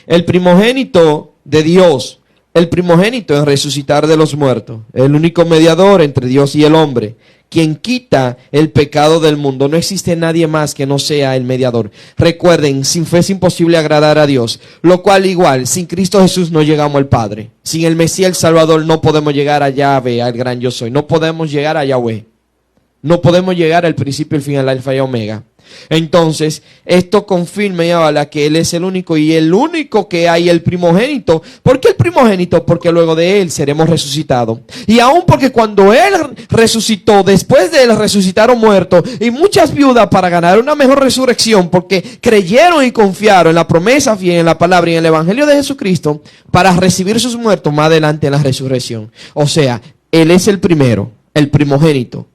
El primogénito de Dios, el primogénito en resucitar de los muertos, el único mediador entre Dios y el hombre, quien quita el pecado del mundo. No existe nadie más que no sea el mediador. Recuerden, sin fe es imposible agradar a Dios, lo cual igual, sin Cristo Jesús no llegamos al Padre. Sin el Mesías, el Salvador, no podemos llegar a Yahvé, al gran yo soy. No podemos llegar a Yahweh. No podemos llegar al principio, el final, al alfa y omega. Entonces, esto confirma y avala que Él es el único y el único que hay, el primogénito. ¿Por qué el primogénito? Porque luego de Él seremos resucitados. Y aún porque cuando Él resucitó, después de Él resucitaron muertos y muchas viudas para ganar una mejor resurrección, porque creyeron y confiaron en la promesa fiel, en la palabra y en el evangelio de Jesucristo, para recibir sus muertos más adelante en la resurrección. O sea, Él es el primero. el primogénito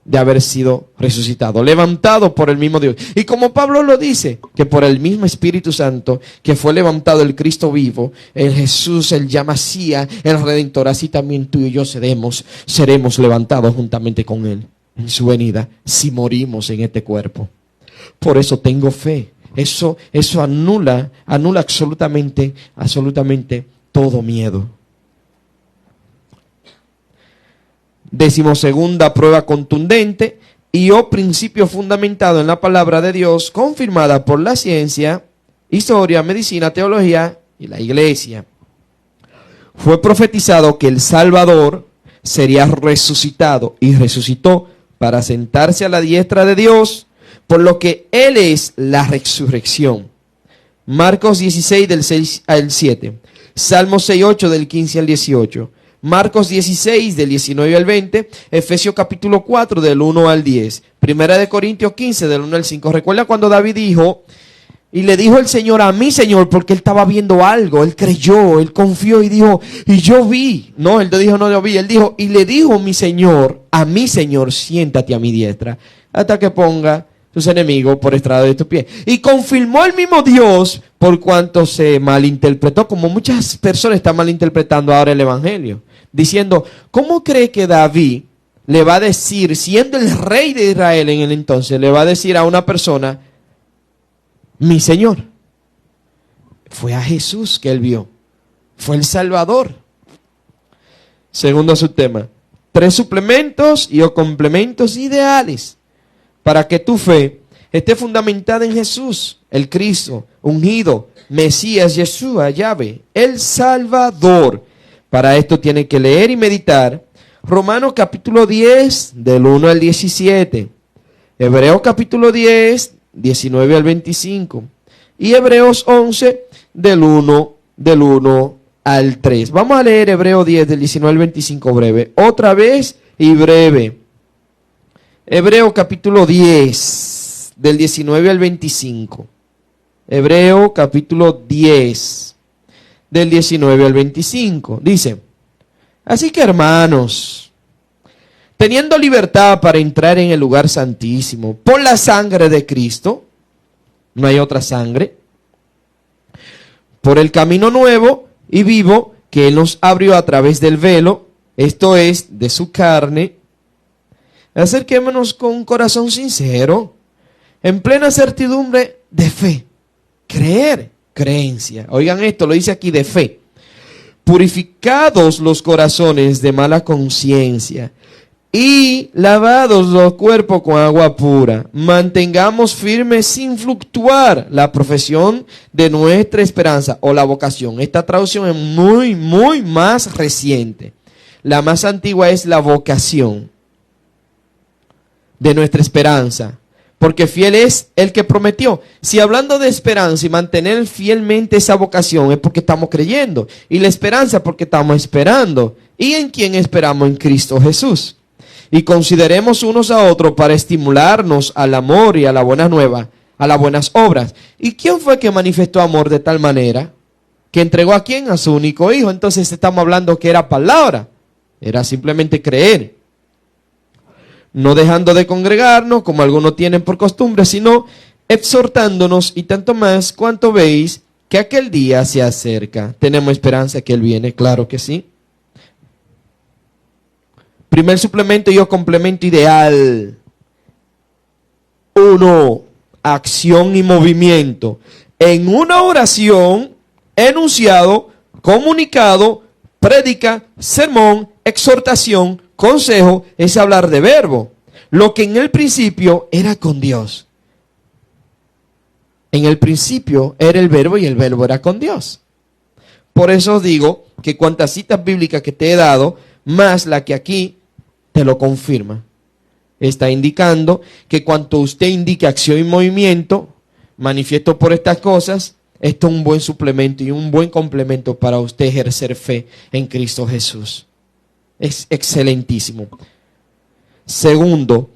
de haber sido resucitado, levantado por el mismo Dios. Y como Pablo lo dice, que por el mismo Espíritu Santo, que fue levantado el Cristo vivo, el Jesús, el ya Masías, el Redentor, así también tú y yo seremos levantados juntamente con Él en su venida, si morimos en este cuerpo. Por eso tengo fe. Eso anula absolutamente todo miedo. 12ª prueba contundente y o principio fundamentado en la palabra de Dios, confirmada por la ciencia, historia, medicina, teología y la iglesia. Fue profetizado que el Salvador sería resucitado y resucitó para sentarse a la diestra de Dios, por lo que Él es la resurrección. Marcos 16 del 6 al 7, Salmos 6:8 del 15 al 18, Marcos 16 del 19 al 20, Efesios capítulo 4 del 1 al 10, Primera de Corintios 15 del 1 al 5. Recuerda cuando David dijo, y le dijo el Señor a mi Señor, porque él estaba viendo algo, él creyó, él confió y dijo, y yo vi. No, él no dijo, no yo vi, él dijo, y le dijo mi Señor, a mi Señor, siéntate a mi diestra, hasta que ponga tus enemigos por estrado de tus pies. Y confirmó el mismo Dios, por cuanto se malinterpretó, como muchas personas están malinterpretando ahora el Evangelio, diciendo, ¿cómo cree que David le va a decir, siendo el rey de Israel en el entonces, le va a decir a una persona, mi Señor? Fue a Jesús que él vio, fue el Salvador. Segundo subtema, 3 suplementos y o complementos ideales para que tu fe esté fundamentada en Jesús, el Cristo, ungido, Mesías, Yeshua, Yahvé, el Salvador. Para esto tiene que leer y meditar Romanos capítulo 10, del 1 al 17, Hebreos capítulo 10, 19 al 25, y Hebreos 11, del 1 al 3. Vamos a leer Hebreos 10, del 19 al 25 breve, otra vez y breve. Hebreos capítulo 10, del 19 al 25. Hebreos capítulo 10, del 19 al 25. Dice, así que hermanos, teniendo libertad para entrar en el lugar santísimo por la sangre de Cristo, no hay otra sangre, por el camino nuevo y vivo que Él nos abrió a través del velo, esto es, de su carne, acerquémonos con un corazón sincero, en plena certidumbre de fe, creer, creencia. Oigan esto, lo dice aquí de fe. Purificados los corazones de mala conciencia y lavados los cuerpos con agua pura, mantengamos firme sin fluctuar la profesión de nuestra esperanza o la vocación. Esta traducción es muy más reciente. La más antigua es la vocación de nuestra esperanza, porque fiel es el que prometió. Si hablando de esperanza y mantener fielmente esa vocación es porque estamos creyendo, y la esperanza porque estamos esperando. ¿Y en quién esperamos? En Cristo Jesús. Y consideremos unos a otros para estimularnos al amor y a la buena nueva, a las buenas obras. ¿Y quién fue que manifestó amor de tal manera? ¿Que entregó a quién? A su único hijo. Entonces estamos hablando que era palabra, era simplemente creer. No dejando de congregarnos, como algunos tienen por costumbre, sino exhortándonos, y tanto más cuanto veis que aquel día se acerca. ¿Tenemos esperanza que Él viene? Claro que sí. Primer suplemento y o complemento ideal. 1. Acción y movimiento. En una oración, enunciado, comunicado, prédica, sermón, exhortación, consejo, es hablar de verbo. Lo que en el principio era con Dios. En el principio era el verbo y el verbo era con Dios. Por eso os digo que cuantas citas bíblicas que te he dado, más la que aquí te lo confirma. Está indicando que cuanto usted indique acción y movimiento, manifiesto por estas cosas, esto es un buen suplemento y un buen complemento para usted ejercer fe en Cristo Jesús. Es excelentísimo. Segundo,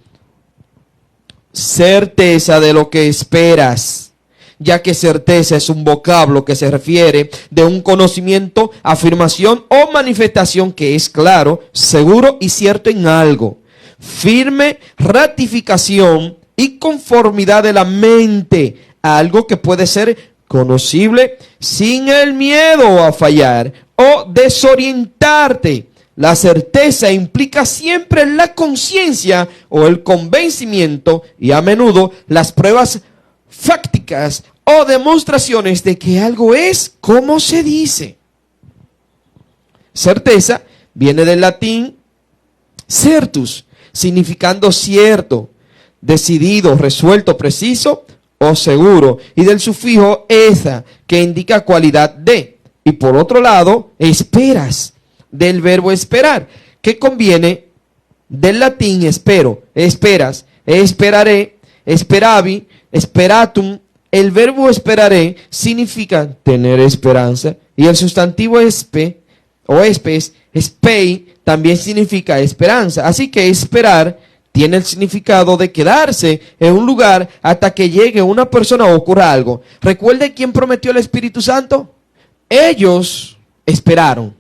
certeza de lo que esperas. ya que certeza es un vocablo que se refiere de un conocimiento, afirmación o manifestación que es claro, seguro y cierto en algo. Firme ratificación y conformidad de la mente a algo que puede ser conocible sin el miedo a fallar o desorientarte. La certeza implica siempre la conciencia o el convencimiento y a menudo las pruebas fácticas o demostraciones de que algo es como se dice. Certeza viene del latín certus, significando cierto, decidido, resuelto, preciso o seguro, y del sufijo esa, que indica cualidad de. Y por otro lado, esperas, del verbo esperar, que conviene del latín espero, esperas, esperaré, esperavi, esperatum. El verbo esperaré significa tener esperanza, y el sustantivo espe o espes, spei, también significa esperanza. Así que esperar tiene el significado de quedarse en un lugar hasta que llegue una persona o ocurra algo. ¿Recuerde quién prometió el Espíritu Santo? Ellos esperaron.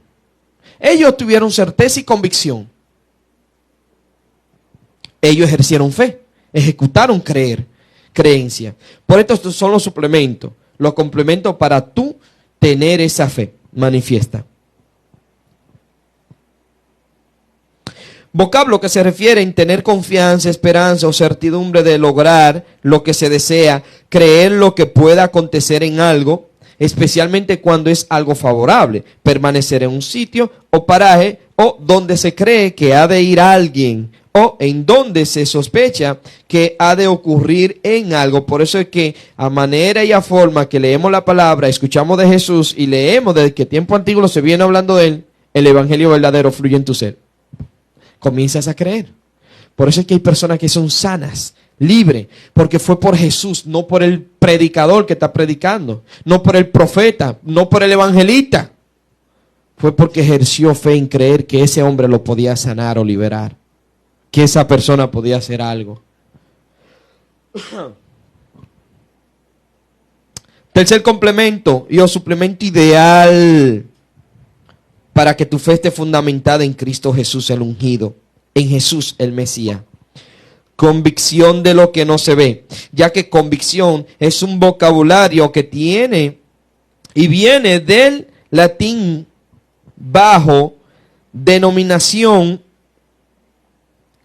Ellos tuvieron certeza y convicción. Ellos ejercieron fe, ejecutaron creencia. Por esto estos son los suplementos, los complementos para tú tener esa fe manifiesta. Vocablo que se refiere en tener confianza, esperanza o certidumbre de lograr lo que se desea, creer lo que pueda acontecer en algo, especialmente cuando es algo favorable, permanecer en un sitio o paraje o donde se cree que ha de ir alguien o en donde se sospecha que ha de ocurrir en algo. Por eso es que a manera y a forma que leemos la palabra, escuchamos de Jesús y leemos desde que tiempo antiguo se viene hablando de él, el evangelio verdadero fluye en tu ser. Comienzas a creer. Por eso es que hay personas que son sanas, libres, porque fue por Jesús, no por el predicador que está predicando, no por el profeta, no por el evangelista. Fue porque ejerció fe en creer que ese hombre lo podía sanar o liberar, que esa persona podía hacer algo. Tercer complemento y o suplemento ideal para que tu fe esté fundamentada en Cristo Jesús el ungido, en Jesús el Mesías. Convicción de lo que no se ve, ya que convicción es un vocabulario que tiene y viene del latín bajo denominación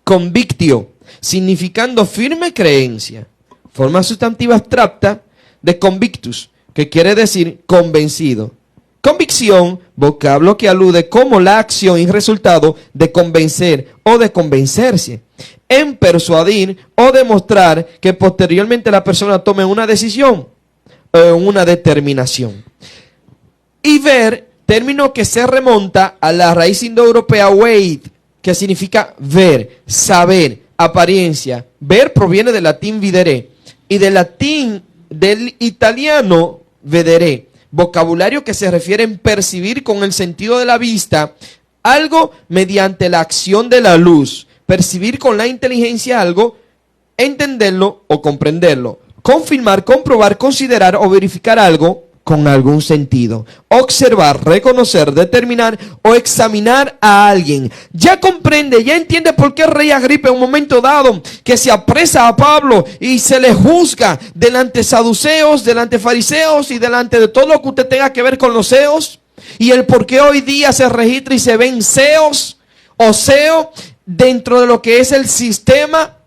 convictio, significando firme creencia. Forma sustantiva abstracta de convictus, que quiere decir convencido. Convicción, vocablo que alude como la acción y resultado de convencer o de convencerse, en persuadir o demostrar que posteriormente la persona tome una decisión o una determinación. Y ver, término que se remonta a la raíz indoeuropea weit, que significa ver, saber, apariencia. Ver proviene del latín videre y del latín del italiano vedere. Vocabulario que se refiere en percibir con el sentido de la vista algo mediante la acción de la luz. Percibir con la inteligencia algo, entenderlo o comprenderlo. Confirmar, comprobar, considerar o verificar algo con algún sentido. Observar, reconocer, determinar o examinar a alguien. Ya comprende, ya entiende por qué el rey Agripa en un momento dado que se apresa a Pablo y se le juzga delante saduceos, delante fariseos y delante de todo lo que usted tenga que ver con los seos. Y el por qué hoy día se registra y se ven seos o seo dentro de lo que es el sistema.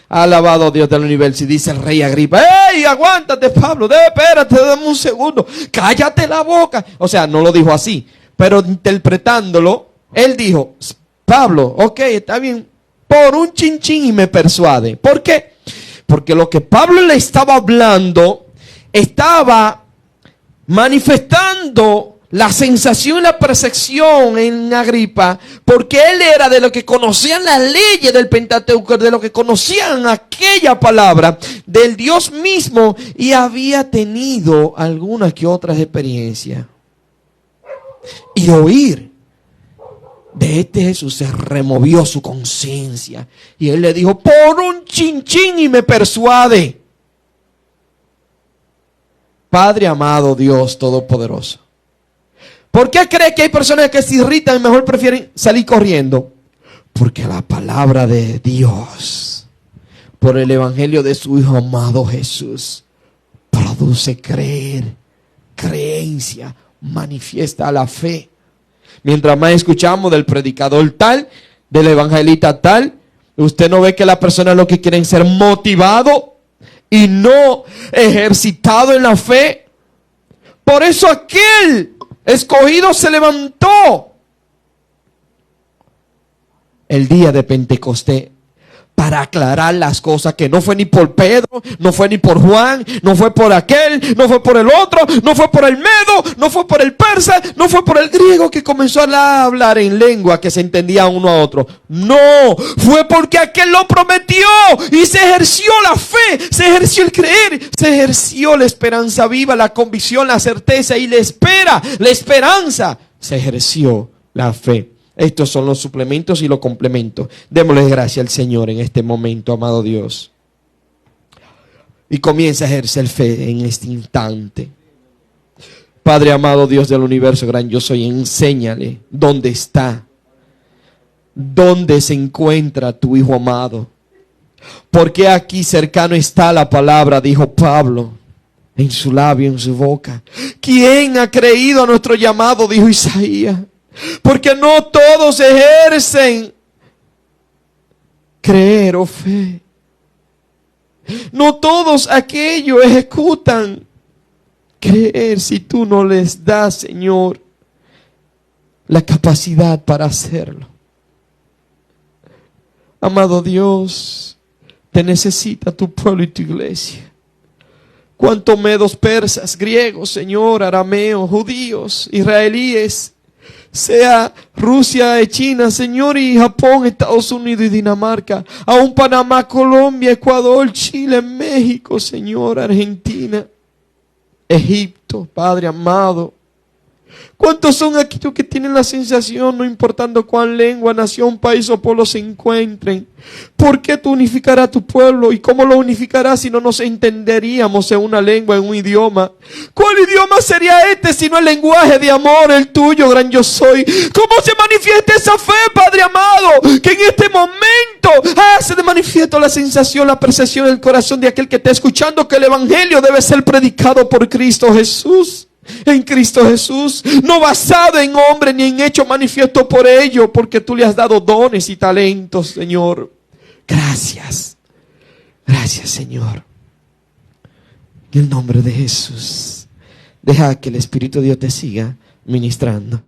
Alabado Dios del universo. Y dice el rey Agripa: ¡Ey, aguántate, Pablo! Espérate, dame un segundo. ¡Cállate la boca! O sea, no lo dijo así, pero interpretándolo, él dijo: Pablo, ok, está bien, por un chinchín y me persuade. ¿Por qué? Porque lo que Pablo le estaba hablando estaba manifestando la sensación y la percepción en Agripa, porque él era de los que conocían las leyes del Pentateuco, de los que conocían aquella palabra del Dios mismo y había tenido algunas que otras experiencias. Y oír de este Jesús se removió su conciencia y él le dijo: por un chinchín y me persuade. Padre amado, Dios Todopoderoso, ¿por qué cree que hay personas que se irritan y mejor prefieren salir corriendo? Porque la palabra de Dios, por el evangelio de su Hijo amado Jesús, produce creencia, manifiesta la fe. Mientras más escuchamos del predicador tal, del evangelista tal, usted no ve que las personas lo que quieren ser motivado y no ejercitado en la fe. Por eso aquel escogido se levantó el día de Pentecostés para aclarar las cosas, que no fue ni por Pedro, no fue ni por Juan, no fue por aquel, no fue por el otro, no fue por el medo, no fue por el persa, no fue por el griego que comenzó a hablar en lengua que se entendía uno a otro. No, fue porque aquel lo prometió y se ejerció la fe, se ejerció el creer, se ejerció la esperanza viva, la convicción, la certeza y la esperanza, se ejerció la fe. Estos son los suplementos y los complementos. Démosle gracias al Señor en este momento, amado Dios. Y comienza a ejercer fe en este instante. Padre amado, Dios del universo gran yo soy, enséñale dónde está, dónde se encuentra tu Hijo amado. Porque aquí cercano está la palabra, dijo Pablo, en su labio, en su boca. ¿Quién ha creído a nuestro llamado?, dijo Isaías. Porque no todos ejercen creer o fe. No todos aquellos ejecutan creer si tú no les das, Señor, la capacidad para hacerlo. Amado Dios, te necesita tu pueblo y tu iglesia. Cuántos medos, persas, griegos, Señor, arameos, judíos, israelíes, sea Rusia y China, Señor, y Japón, Estados Unidos y Dinamarca, aún Panamá, Colombia, Ecuador, Chile, México, Señor, Argentina, Egipto, Padre amado. ¿Cuántos son aquellos que tienen la sensación, no importando cuán lengua, nación, país o pueblo se encuentren? ¿Por qué tú unificarás tu pueblo? ¿Y cómo lo unificarás si no nos entenderíamos en una lengua, en un idioma? ¿Cuál idioma sería este si no el lenguaje de amor, el tuyo, gran yo soy? ¿Cómo se manifiesta esa fe, Padre amado? Que en este momento hace de manifiesto la sensación, la percepción del corazón de aquel que está escuchando que el evangelio debe ser predicado por Cristo Jesús. En Cristo Jesús, no basado en hombre ni en hecho manifiesto por ello, porque tú le has dado dones y talentos, Señor. Gracias, gracias, Señor. En el nombre de Jesús, deja que el Espíritu de Dios te siga ministrando.